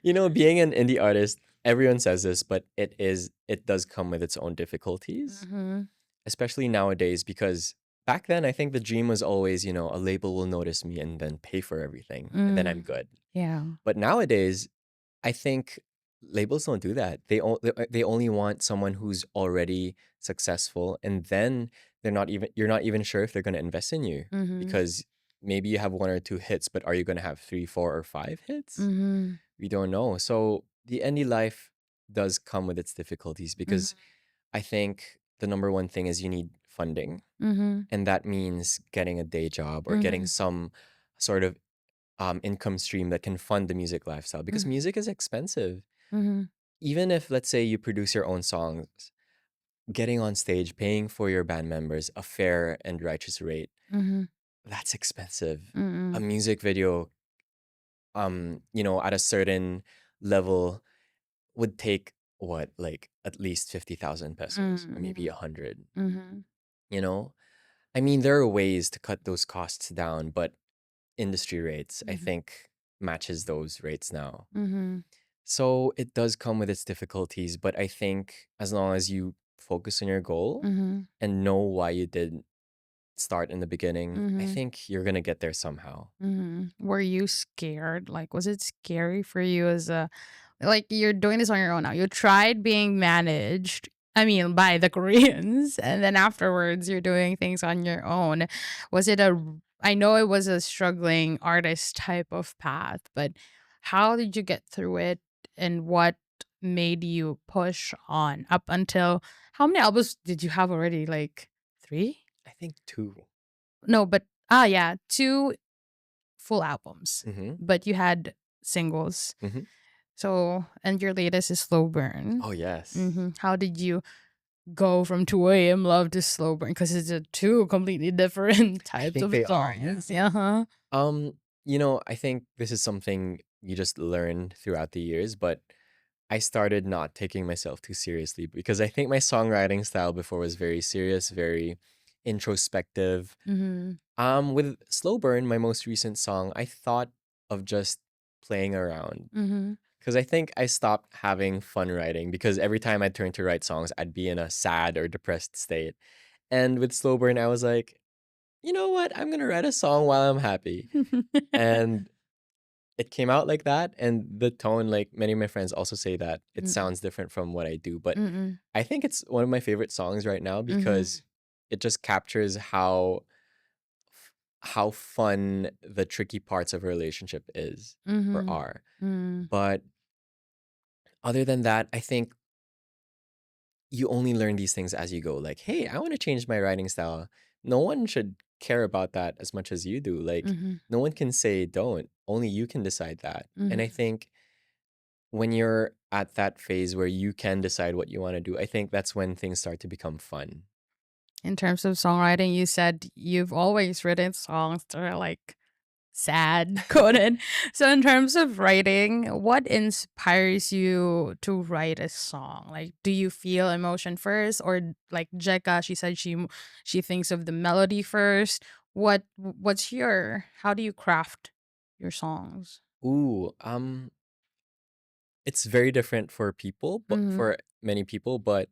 Speaker 1: Being an indie artist, everyone says this, but it does come with its own difficulties,
Speaker 2: Mhm.
Speaker 1: especially nowadays, because back then I think the dream was always, a label will notice me and then pay for everything, and then I'm
Speaker 2: Mm.
Speaker 1: good.
Speaker 2: Yeah.
Speaker 1: But nowadays, I think labels don't do that. They only want someone who's already successful, and then you're not even sure if they're going to invest in you
Speaker 2: Mhm.
Speaker 1: because maybe you have one or two hits, but are you going to have three, four, or five hits?
Speaker 2: Mhm.
Speaker 1: We don't know. So the indie life does come with its difficulties because
Speaker 2: Mhm.
Speaker 1: I think the number one thing is you need funding,
Speaker 2: Mhm.
Speaker 1: and that means getting a day job or getting
Speaker 2: Mhm.
Speaker 1: some sort of income stream that can fund the music lifestyle because
Speaker 2: Mhm.
Speaker 1: music is expensive.
Speaker 2: Mhm.
Speaker 1: Even if, let's say, you produce your own songs, getting on stage, paying for your band members a fair and righteous rate,
Speaker 2: Mhm.
Speaker 1: that's expensive. A
Speaker 2: Mm.
Speaker 1: music video, at a certain level would take what, like at least 50,000 pesos or maybe
Speaker 2: Mhm.
Speaker 1: 100,
Speaker 2: Mhm.
Speaker 1: you know? I mean, there are ways to cut those costs down, but industry rates, I
Speaker 2: Mhm.
Speaker 1: think, matches those rates now.
Speaker 2: Mhm.
Speaker 1: So it does come with its difficulties, but I think as long as you focus on your goal
Speaker 2: Mhm.
Speaker 1: and know why you did start in the beginning, I
Speaker 2: Mhm.
Speaker 1: think you're gonna get there somehow.
Speaker 2: Mhm. Were you scared? Like, was it scary for you as a like you're doing this on your own now? You tried being managed, I mean, by the Koreans, and then afterwards you're doing things on your own. Was it I know it was a struggling artist type of path, but how did you get through it and what made you push on up until how many albums did you have already? Like 3?
Speaker 1: I think two.
Speaker 2: No, but yeah, 2 full albums,
Speaker 1: Mm-hmm.
Speaker 2: but you had singles.
Speaker 1: Mm-hmm.
Speaker 2: So, and your latest is Slow Burn.
Speaker 1: Oh yes.
Speaker 2: How did you go from 2 a.m. Love to Slow Burn? Because it's a two completely different
Speaker 1: I
Speaker 2: types
Speaker 1: think
Speaker 2: of
Speaker 1: they are, yeah.
Speaker 2: songs. Yeah. Huh.
Speaker 1: Um, I think this is something you just learn throughout the years, but I started not taking myself too seriously because I think my songwriting style before was very serious, very introspective.
Speaker 2: Mhm.
Speaker 1: With Slow Burn, my most recent song, I thought of just playing around
Speaker 2: Mhm.
Speaker 1: because I think I stopped having fun writing because every time I turned to write songs, I'd be in a sad or depressed state. And with Slow Burn, I was like, you know what? I'm gonna write a song while I'm happy. And it came out like that. And the tone, like many of my friends also say that it
Speaker 2: Mm-mm.
Speaker 1: sounds different from what I do. But
Speaker 2: Mm-mm.
Speaker 1: I think it's one of my favorite songs right now because
Speaker 2: Mhm.
Speaker 1: it just captures how fun the tricky parts of a relationship is or
Speaker 2: Mhm.
Speaker 1: are.
Speaker 2: Mm.
Speaker 1: But other than that, I think you only learn these things as you go. Like, hey, I want to change my writing style. No one should care about that as much as you do. Like,
Speaker 2: Mhm.
Speaker 1: no one can say don't. Only you can decide that. And I
Speaker 2: Mhm.
Speaker 1: think when you're at that phase where you can decide what you want to do, I think that's when things start to become fun.
Speaker 2: In terms of songwriting, you said you've always written songs that are like sad coded. So in terms of writing, what inspires you to write a song? Like do you feel emotion first or like Jeka, she said she thinks of the melody first. What's your how do you craft your songs?
Speaker 1: Ooh, it's very different for people, but
Speaker 2: Mhm.
Speaker 1: for many people, but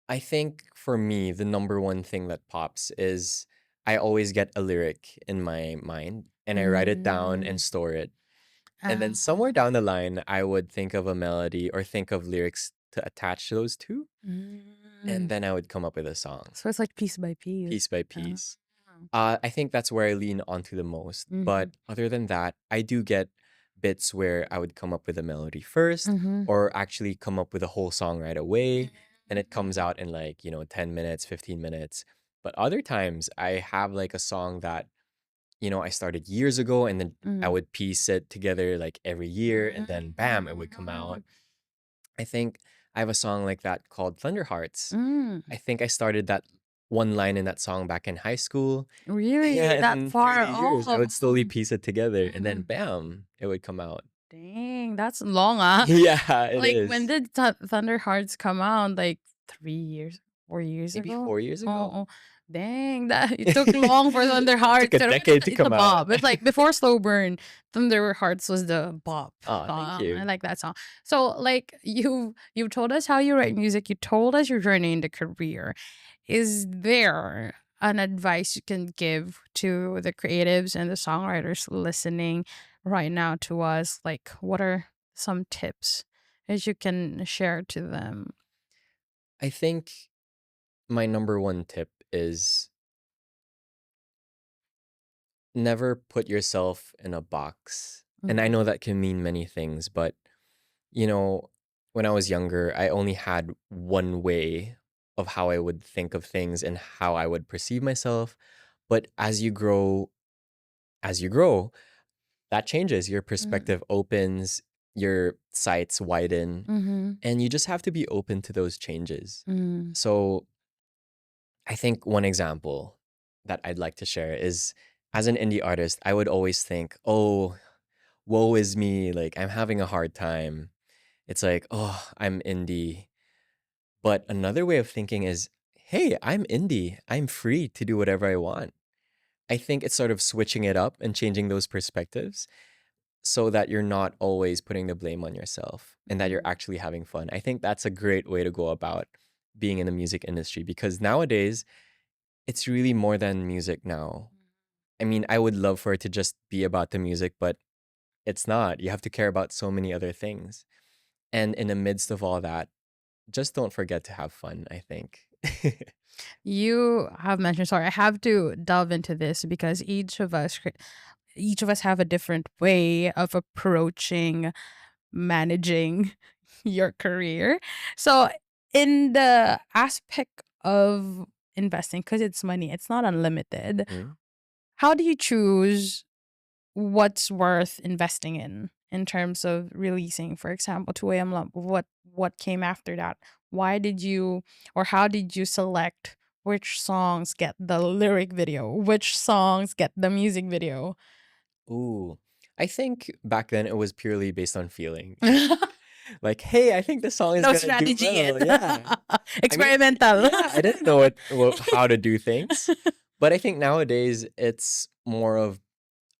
Speaker 1: I think for me, the number one thing that pops is I always get a lyric in my mind and I write it down and
Speaker 2: Mm.
Speaker 1: store it. And then
Speaker 2: Ah.
Speaker 1: somewhere down the line, I would think of a melody or think of lyrics to attach to those two. And
Speaker 2: Mm.
Speaker 1: then I would come up with a song,
Speaker 2: So it's like piece by
Speaker 1: piece
Speaker 2: piece.
Speaker 1: by
Speaker 2: Ah.
Speaker 1: piece. I think that's where I lean onto the most. But
Speaker 2: Mhm.
Speaker 1: other than that, I do get bits where I would come up with a melody first,
Speaker 2: Mhm.
Speaker 1: or actually come up with a whole song right away, and it comes out in like, 10 minutes, 15 minutes. But other times I have like a song that, I started years ago, and then I
Speaker 2: Mm.
Speaker 1: would piece it together like every year, and then bam, it would come out. I think I have a song like that called Thunder Hearts.
Speaker 2: Mm.
Speaker 1: I think I started that one line in that song back in high school. Yeah,
Speaker 2: Really?
Speaker 1: and
Speaker 2: That
Speaker 1: then through
Speaker 2: far?
Speaker 1: the years, I
Speaker 2: Oh.
Speaker 1: would slowly piece it together, and then
Speaker 2: Mm.
Speaker 1: bam, it would come out.
Speaker 2: Dang, that's long, huh?
Speaker 1: Yeah, it
Speaker 2: Like, when
Speaker 1: is.
Speaker 2: did Thunder Hearts come out? Like 3 years, 4 years
Speaker 1: Maybe
Speaker 2: ago?
Speaker 1: 4 years
Speaker 2: Oh,
Speaker 1: ago?
Speaker 2: oh. Dang, that it took long for Thunder
Speaker 1: It took
Speaker 2: Hearts.
Speaker 1: a
Speaker 2: Pero
Speaker 1: decade to
Speaker 2: it's a
Speaker 1: come out.
Speaker 2: bop. It's like before Slow Burn, Thunder Hearts was the bop
Speaker 1: Oh, thank
Speaker 2: song. I
Speaker 1: you.
Speaker 2: like that song. So, like, you told us how you write music. You told us your journey into career. Is there an advice you can give to the creatives and the songwriters listening right now to us? Like, what are some tips that you can share to them?
Speaker 1: I think my number one tip is never put yourself in a box. And I
Speaker 2: Mhm.
Speaker 1: know that can mean many things, but you know, when I was younger, I only had one way of how I would think of things and how I would perceive myself. But as you grow, that changes. Your
Speaker 2: Mm.
Speaker 1: perspective opens, your sights widen,
Speaker 2: Mhm.
Speaker 1: and you just have to be open to those changes.
Speaker 2: Mm.
Speaker 1: So I think one example that I'd like to share is, as an indie artist, I would always think, oh, woe is me. Like, I'm having a hard time. It's like, oh, I'm indie. But another way of thinking is, hey, I'm indie. I'm free to do whatever I want. I think it's sort of switching it up and changing those perspectives so that you're not always putting the blame on yourself and that you're
Speaker 2: Mm.
Speaker 1: actually having fun. I think that's a great way to go about being in the music industry, because nowadays it's really more than music now. I mean, I would love for it to just be about the music, but it's not. You have to care about so many other things. And in the midst of all that, just don't forget to have fun, I think.
Speaker 2: You have mentioned, sorry, I have to delve into this because each of us have a different way of approaching managing your career. So, in the aspect of investing, because it's money, it's not unlimited.
Speaker 1: Mhm.
Speaker 2: How do you choose what's worth investing in terms of releasing? For example, 2 a.m. Lump, what came after that? Why did you, or how did you select which songs get the lyric video, which songs get the music video?
Speaker 1: Ooh, I think back then it was purely based on feeling.
Speaker 2: No
Speaker 1: Like, hey, I think this song is gonna do
Speaker 2: strategy yet.
Speaker 1: well. Yeah. I mean,
Speaker 2: Experimental.
Speaker 1: yeah, I didn't know how to do things, but I think nowadays it's more of,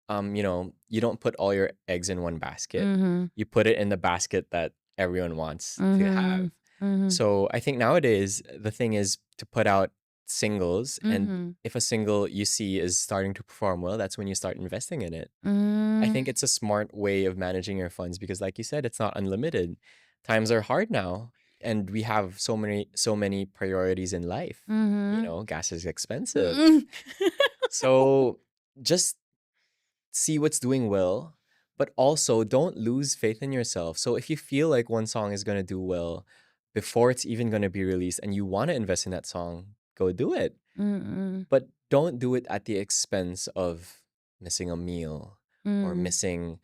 Speaker 1: you don't put all your eggs in one basket.
Speaker 2: Mhm.
Speaker 1: You put it in the basket that everyone wants to have.
Speaker 2: Mhm. Mhm.
Speaker 1: So I think nowadays the thing is to put out singles, and
Speaker 2: Mhm.
Speaker 1: if a single you see is starting to perform well, that's when you start investing in it. I
Speaker 2: Mm.
Speaker 1: think it's a smart way of managing your funds because, like you said, it's not unlimited. Times are hard now, and we have so many priorities in life.
Speaker 2: Mhm.
Speaker 1: Gas is expensive.
Speaker 2: Mm.
Speaker 1: So just see what's doing well, but also don't lose faith in yourself. So if you feel like one song is going to do well before it's even going to be released and you want to invest in that song, go do it.
Speaker 2: Mm.
Speaker 1: But don't do it at the expense of missing a meal or
Speaker 2: Mm.
Speaker 1: missing,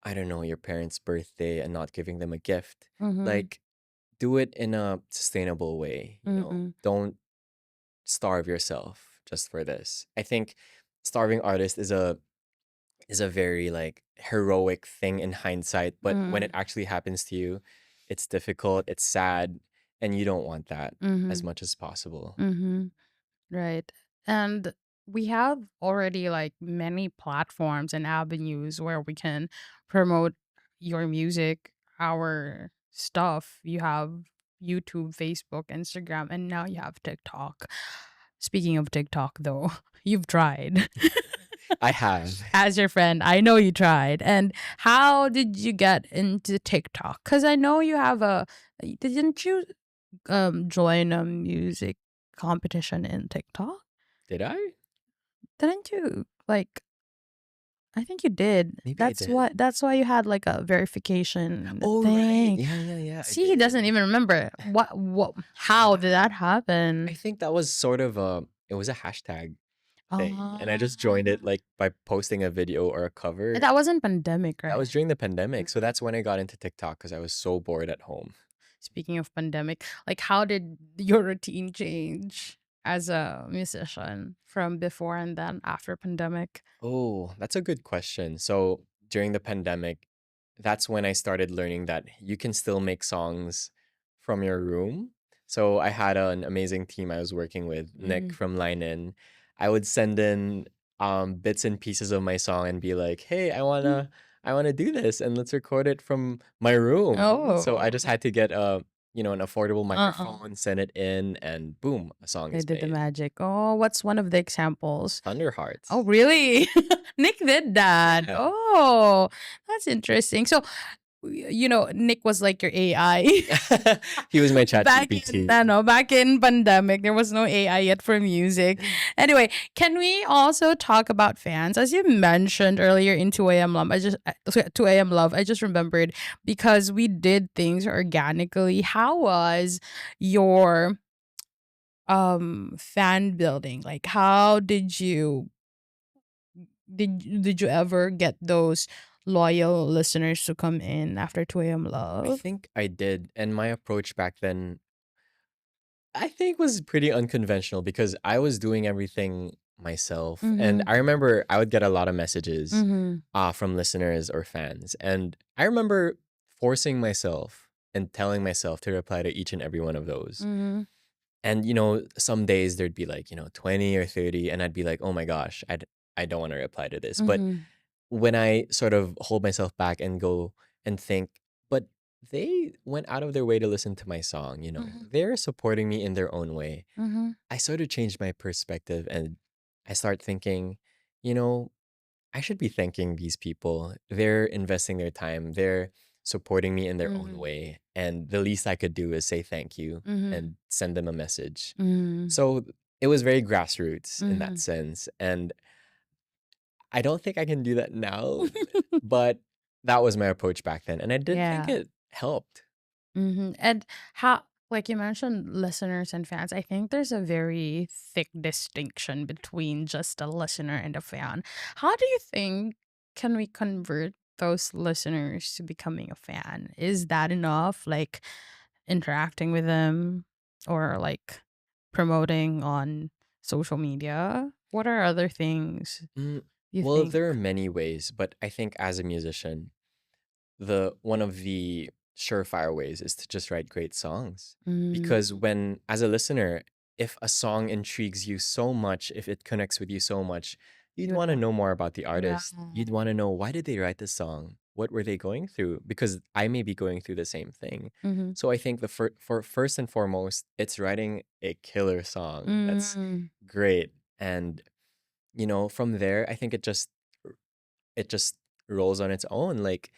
Speaker 1: I don't know, your parents' birthday and not giving them a gift.
Speaker 2: Mhm.
Speaker 1: Like, do it in a sustainable way.
Speaker 2: Mm.
Speaker 1: Don't starve yourself just for this. I think starving artist is a very like heroic thing in hindsight, but when it
Speaker 2: Mm.
Speaker 1: actually happens to you, it's difficult, it's sad, and you don't want that as
Speaker 2: Mhm.
Speaker 1: much as possible.
Speaker 2: Mhm. Right. And we have already like many platforms and avenues where we can promote your music, our stuff. You have YouTube, Facebook, Instagram, and now you have TikTok. Speaking of TikTok, though, you've tried.
Speaker 1: I have.
Speaker 2: As your friend, I know you tried. And how did you get into TikTok? Because I know you have didn't you join a music competition in TikTok?
Speaker 1: Did I?
Speaker 2: Didn't you? Like, I think you did.
Speaker 1: Maybe I did.
Speaker 2: That's why you had like a verification
Speaker 1: Oh, right.
Speaker 2: thing.
Speaker 1: Yeah, yeah, yeah. I
Speaker 2: See, he doesn't
Speaker 1: did.
Speaker 2: even remember. How did
Speaker 1: Yeah.
Speaker 2: that
Speaker 1: I
Speaker 2: happen?
Speaker 1: think that was sort of it was a hashtag thing. And I just joined it
Speaker 2: Ah.
Speaker 1: like by posting a video or a cover.
Speaker 2: That wasn't pandemic,
Speaker 1: That
Speaker 2: right?
Speaker 1: was during the pandemic. So
Speaker 2: Mhm.
Speaker 1: that's when I got into TikTok because I was so bored at home.
Speaker 2: Speaking of pandemic, like how did your routine change as a musician from before and then after pandemic?
Speaker 1: Oh, that's a good question. So during the pandemic, that's when I started learning that you can still make songs from your room. So I had an amazing team I was working with, Nick
Speaker 2: Mm.
Speaker 1: from Line In. I would send in bits and pieces of my song and be like, "Hey, I wanna do this and let's record it from my room." So I just
Speaker 2: Oh.
Speaker 1: had to get an affordable
Speaker 2: Uh-uh.
Speaker 1: microphone, send it in, and boom, a song
Speaker 2: They
Speaker 1: is
Speaker 2: did the
Speaker 1: made.
Speaker 2: magic. Oh, what's one of the examples?
Speaker 1: Thunder
Speaker 2: Oh,
Speaker 1: Hearts.
Speaker 2: really? Nick did that.
Speaker 1: Yeah.
Speaker 2: Oh, that's interesting. So, Nick was like your AI.
Speaker 1: He was my chat
Speaker 2: Back in
Speaker 1: GPT.
Speaker 2: back in pandemic, there was no AI yet for music. Anyway, can we also talk about fans? As you mentioned earlier in 2 a.m. Love, 2 a.m. Love, I just remembered because we did things organically. How was your fan building? Like how did you ever get those loyal listeners to come in after 2 a.m.
Speaker 1: I
Speaker 2: Love?
Speaker 1: think I did, and my approach back then, I think, was pretty unconventional because I was doing everything myself, and
Speaker 2: Mhm.
Speaker 1: I remember I would get a lot of messages,
Speaker 2: Mhm.
Speaker 1: from listeners or fans, and I remember forcing myself and telling myself to reply to each and every one of those.
Speaker 2: Mhm.
Speaker 1: And, some days there'd be like, 20 or 30, and I'd be like, "Oh my gosh, I don't wanna reply to this." But
Speaker 2: Mhm.
Speaker 1: when I sort of hold myself back and go and think, but they went out of their way to listen to my song,
Speaker 2: Mhm.
Speaker 1: they're supporting me in their own way.
Speaker 2: Mhm.
Speaker 1: I sort of changed my perspective and I start thinking, you know, I should be thanking these people. They're investing their time, they're supporting me in their own
Speaker 2: Mhm.
Speaker 1: way. And the least I could do is say thank you
Speaker 2: Mhm.
Speaker 1: and send them a message.
Speaker 2: Mhm.
Speaker 1: So it was very grassroots in that
Speaker 2: Mhm.
Speaker 1: sense. And I don't think I can do that now, but that was my approach back then, and I did think
Speaker 2: Yeah.
Speaker 1: it helped.
Speaker 2: And how, like you mentioned, listeners and fans, I think there's a very thick distinction between just a listener and a fan. How do you think can we convert those listeners to becoming a fan? Is that enough? Like interacting with them or like promoting on social media? What are other things
Speaker 1: Mm,
Speaker 2: you
Speaker 1: well,
Speaker 2: think?
Speaker 1: there are many ways, but I think as a musician, the one of the surefire ways is to just write great songs.
Speaker 2: Mm,
Speaker 1: Because when as a listener, if a song intrigues you so much, if it connects with you so much, you'd
Speaker 2: you would
Speaker 1: want to
Speaker 2: want,
Speaker 1: know more about the
Speaker 2: yeah.
Speaker 1: artist. You'd want to know why did they write this song? What were they going through? Because I may be going through the same thing.
Speaker 2: Mm-hmm.
Speaker 1: So I think for first and foremost, it's writing a killer song that's
Speaker 2: Mm,
Speaker 1: great. And from there, I think it just rolls on its own. Like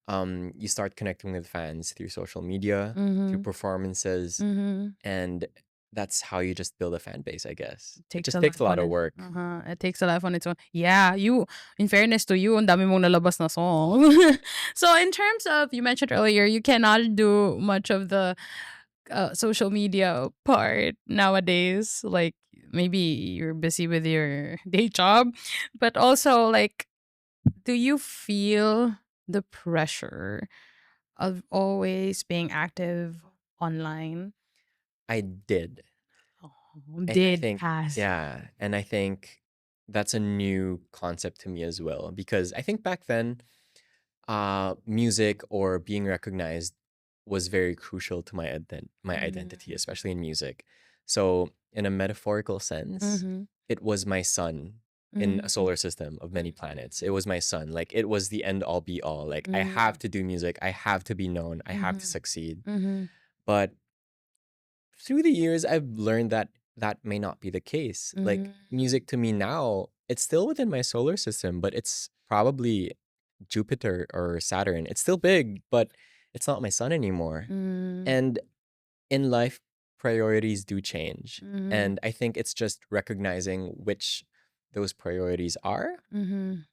Speaker 1: you start connecting with fans through social media, through
Speaker 2: mm-hmm.
Speaker 1: performances,
Speaker 2: Mm-hmm.
Speaker 1: and that's how you just build a fan base, I guess. It
Speaker 2: Takes
Speaker 1: just
Speaker 2: a
Speaker 1: takes a
Speaker 2: life
Speaker 1: lot
Speaker 2: on
Speaker 1: of
Speaker 2: it.
Speaker 1: work.
Speaker 2: Uh-huh. It takes a life on its own. Yeah, in fairness to you, ang dami mong nalabas na song. So in terms of, you mentioned earlier, you cannot do much of the social media part nowadays. Like maybe you're busy with your day job, but also like, do you feel the pressure of always being active online?
Speaker 1: I did.
Speaker 2: Oh,
Speaker 1: And I
Speaker 2: did
Speaker 1: think,
Speaker 2: has.
Speaker 1: yeah, and I think that's a new concept to me as well because I think back then, music or being recognized was very crucial to my identity,
Speaker 2: Mm-hmm.
Speaker 1: especially in music. So, in a metaphorical sense,
Speaker 2: Mm-hmm.
Speaker 1: it was my sun in a
Speaker 2: Mm-hmm.
Speaker 1: solar system of many planets. It was my sun. Like it was the end all be all. Like I have
Speaker 2: Mm-hmm.
Speaker 1: to do music. I have to be known. I have to
Speaker 2: Mm-hmm.
Speaker 1: succeed.
Speaker 2: Mm-hmm.
Speaker 1: But through the years, I've learned that that may not be the case. Like
Speaker 2: Mm-hmm.
Speaker 1: music to me now, it's still within my solar system, but it's probably Jupiter or Saturn. It's still big, but it's not my sun anymore.
Speaker 2: Mm-hmm.
Speaker 1: And in life, priorities do change.
Speaker 2: Mm-hmm.
Speaker 1: And I think it's just recognizing which those priorities are.
Speaker 2: Mm-hmm.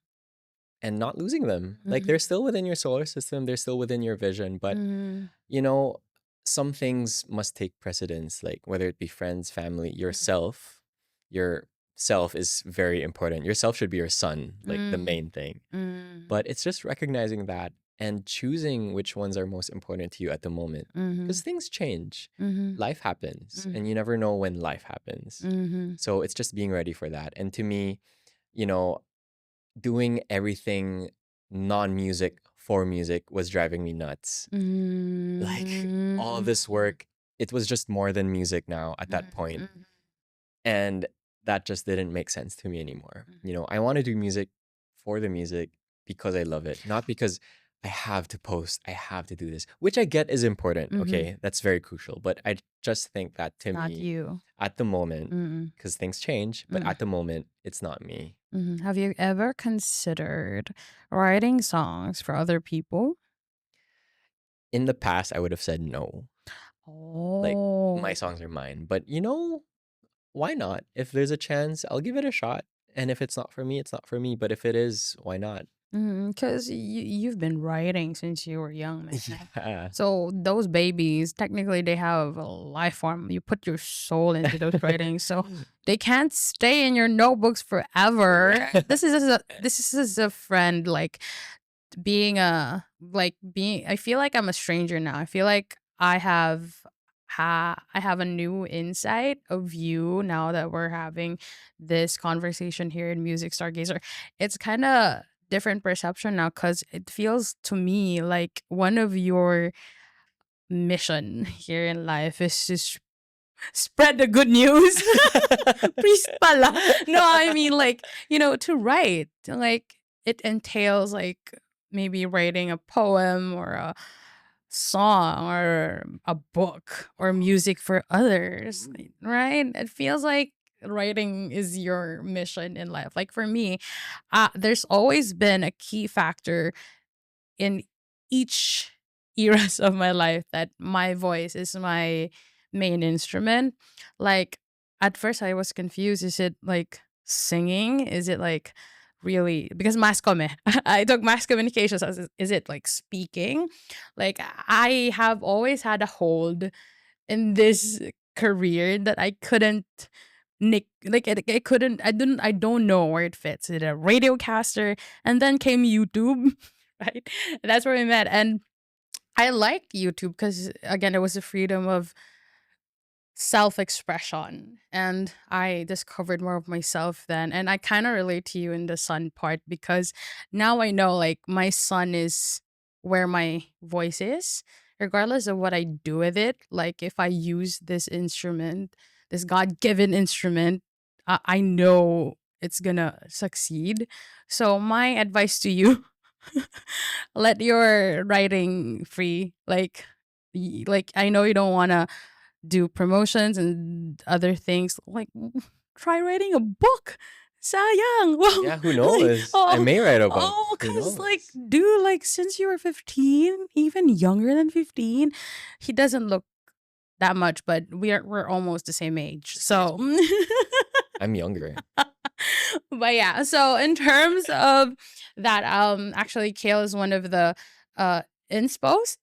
Speaker 1: and not losing them. Like they're
Speaker 2: Mhm.
Speaker 1: still within your solar system, they're still within your vision, but
Speaker 2: Mhm.
Speaker 1: you know, some things must take precedence, like whether it be friends, family, yourself. Your self is very important. Yourself should be your sun, like the
Speaker 2: Mhm.
Speaker 1: main thing.
Speaker 2: Mhm.
Speaker 1: But it's just recognizing that and choosing which ones are most important to you at the moment. Because
Speaker 2: Mhm.
Speaker 1: things change,
Speaker 2: Mhm.
Speaker 1: life happens, and you
Speaker 2: Mhm.
Speaker 1: never know when life happens.
Speaker 2: Mhm.
Speaker 1: So it's just being ready for that. And to me, you know, doing everything non music for music was driving me nuts. Like all of this
Speaker 2: Mhm.
Speaker 1: work, it was just more than music now at that
Speaker 2: Mhm.
Speaker 1: point.
Speaker 2: Mhm.
Speaker 1: And that just didn't make sense to me anymore.
Speaker 2: Mhm.
Speaker 1: I want to do music for the music because I love it, not because I have to post, I have to do this, which I get is important.
Speaker 2: Mhm.
Speaker 1: Okay. That's very crucial. But I just think that to
Speaker 2: Not
Speaker 1: me,
Speaker 2: you.
Speaker 1: at the moment,
Speaker 2: Mm.
Speaker 1: because things change, but
Speaker 2: Mm.
Speaker 1: at the moment, it's not me.
Speaker 2: Mhm. Have you ever considered writing songs for other people?
Speaker 1: In the past, I would have said no. Like, my
Speaker 2: Oh.
Speaker 1: songs are mine. But why not? If there's a chance, I'll give it a shot. And if it's not for me, it's not for me. But if it is, why not?
Speaker 2: Because you've been writing since you were young, man.
Speaker 1: Yeah.
Speaker 2: So those babies, technically, they have a life form. You put your soul into those writings, so they can't stay in your notebooks forever.
Speaker 1: Yeah.
Speaker 2: This is a friend, like being. I feel like I'm a stranger now. I feel like I have a new insight of you now that we're having this conversation here in Music Stargazer. It's kind of different perception now because it feels to me like one of your mission here in life is to spread the good news. Priest pala. No, I mean like, to write. Like it entails like maybe writing a poem or a song or a book or music for others, right? It feels like writing is your mission in life. Like for me, there's always been a key factor in each eras of my life that my voice is my main instrument. Like at first I was confused. Is it like singing? Is it like really because mass comm I took mass communications as is it like speaking? Like I have always had a hold in this career that I couldn't nick like it couldn't I don't know where it fits. It a radio caster and then came YouTube, right? That's where we met. And I liked YouTube because again, it was the freedom of self-expression and I discovered more of myself then. And I kind of relate to you in the sun part because now I know like my sun is where my voice is, regardless of what I do with it. Like if I use this instrument, this god-given instrument, I know it's gonna succeed. So my advice to you, let your writing free. Like I know you don't want to do promotions and other things. Like try writing a book. Sayang. Well,
Speaker 1: Yeah, who
Speaker 2: like,
Speaker 1: knows? I may write a book. Who
Speaker 2: cause like,
Speaker 1: knows?
Speaker 2: dude, like since you were 15, even younger than 15, he doesn't look that much, but we're almost the same age.
Speaker 1: Excuse
Speaker 2: So
Speaker 1: me. I'm younger.
Speaker 2: but yeah, so in terms of that, actually Kale is one of the inspos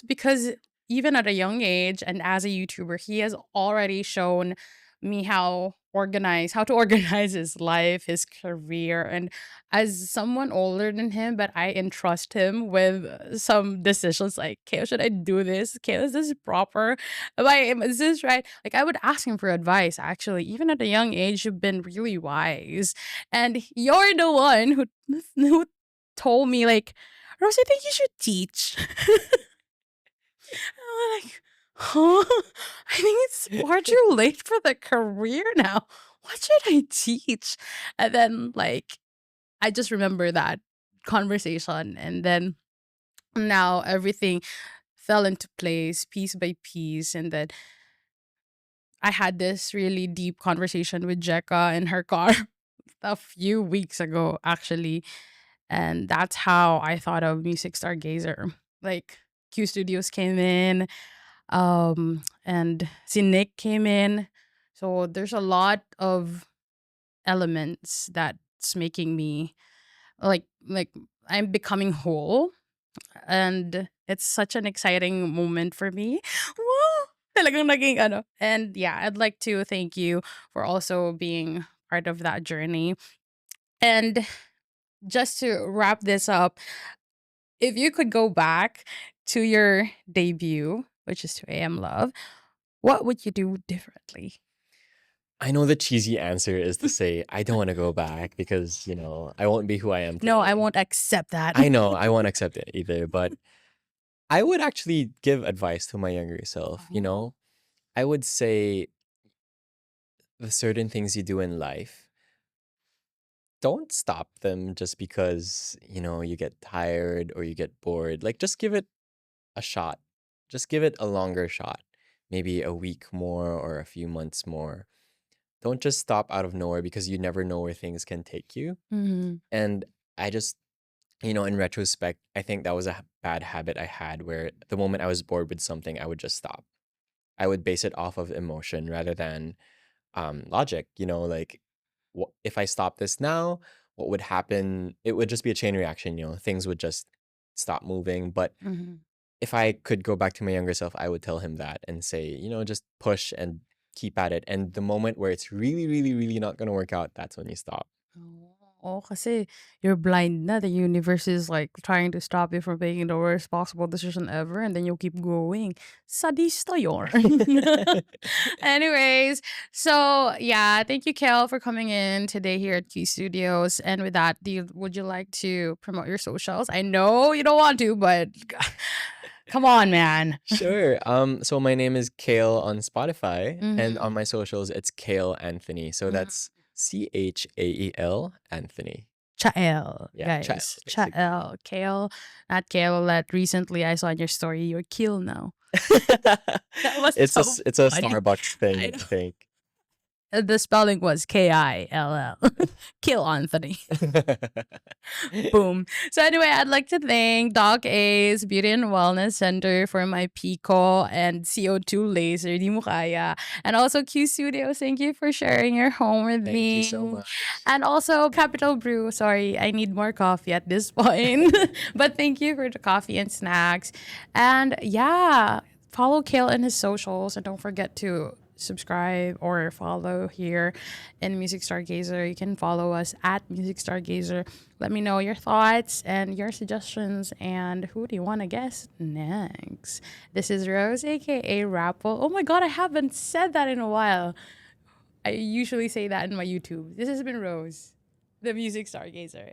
Speaker 2: because even at a young age and as a YouTuber, he has already shown me how to organize his life, his career, and as someone older than him, but I entrust him with some decisions like, Kale, should I do this? Kale, is this proper? Like, is this right? Like, I would ask him for advice, actually. Even at a young age, you've been really wise. And you're the one who told me, like, Rose, I think you should teach. I'm like, huh? I think it's far too late for the career now. What should I teach? And then, like, I just remember that conversation. And then now everything fell into place piece by piece. And then I had this really deep conversation with Jekka in her car a few weeks ago, actually. And that's how I thought of Music Stargazer. Like, Q Studios came in, and si Nick came in. So there's a lot of elements that's making me like I'm becoming whole, and it's such an exciting moment for me. Wow! Talagang naging ano. And yeah, I'd like to thank you for also being part of that journey. And just to wrap this up, if you could go back to your debut, which is 2 AM Love, what would you do differently?
Speaker 1: I know the cheesy answer is to say I don't want to go back because, I won't be who I am
Speaker 2: No, I
Speaker 1: today.
Speaker 2: won't accept that.
Speaker 1: I know I won't accept it either, but I would actually give advice to my younger self,
Speaker 2: Oh.
Speaker 1: I would say the certain things you do in life, don't stop them just because, you get tired or you get bored. Like, just give it a shot. Just give it a longer shot. Maybe a week more or a few months more. Don't just stop out of nowhere because you never know where things can take you.
Speaker 2: Mhm.
Speaker 1: And I just, in retrospect, I think that was a bad habit I had where the moment I was bored with something, I would just stop. I would base it off of emotion rather than logic. Like, if I stop this now, what would happen? It would just be a chain reaction. Things would just stop moving. But
Speaker 2: Mhm.
Speaker 1: if I could go back to my younger self, I would tell him that and say, just push and keep at it. And the moment where it's really, really, really not going to work out, that's when you stop.
Speaker 2: Oh, kasi you're blind na. The universe is like trying to stop you from making the worst possible decision ever, and then you'll keep going. Sadista yorn. Anyways, so yeah, thank you, Kel, for coming in today here at Q Studios. And with that, would you like to promote your socials? I know you don't want to, but come on, man.
Speaker 1: Sure. So my name is Chael on Spotify, and on
Speaker 2: Mhm.
Speaker 1: my socials, it's Chael Anthony. So
Speaker 2: Mhm.
Speaker 1: that's Chael Anthony.
Speaker 2: Chael,
Speaker 1: Yeah, Chael,
Speaker 2: guys.
Speaker 1: basically.
Speaker 2: Chael. Kale. Not Kale that recently I saw in your story. You're Kill now. That was so
Speaker 1: It's a
Speaker 2: funny.
Speaker 1: Starbucks
Speaker 2: I
Speaker 1: thing,
Speaker 2: know.
Speaker 1: I think.
Speaker 2: The spelling was Kill. Kill Anthony. Boom. So anyway, I'd like to thank Doc A's Beauty and Wellness Center for my Pico and CO2 laser, di mo kaya. And also Q Studios, thank you for sharing your home with
Speaker 1: Thank you so
Speaker 2: me.
Speaker 1: much.
Speaker 2: And also Capital Brew. Sorry, I need more coffee at this point. But thank you for the coffee and snacks. And yeah, follow Kale in his socials and don't forget to subscribe or follow here in Music Stargazer. You can follow us at Music Stargazer. Let me know your thoughts and your suggestions and who do you want to guess next. This is Rose, aka Rapple. Oh my god, I haven't said that in a while. I usually say that in my YouTube. This has been Rose, the Music Stargazer.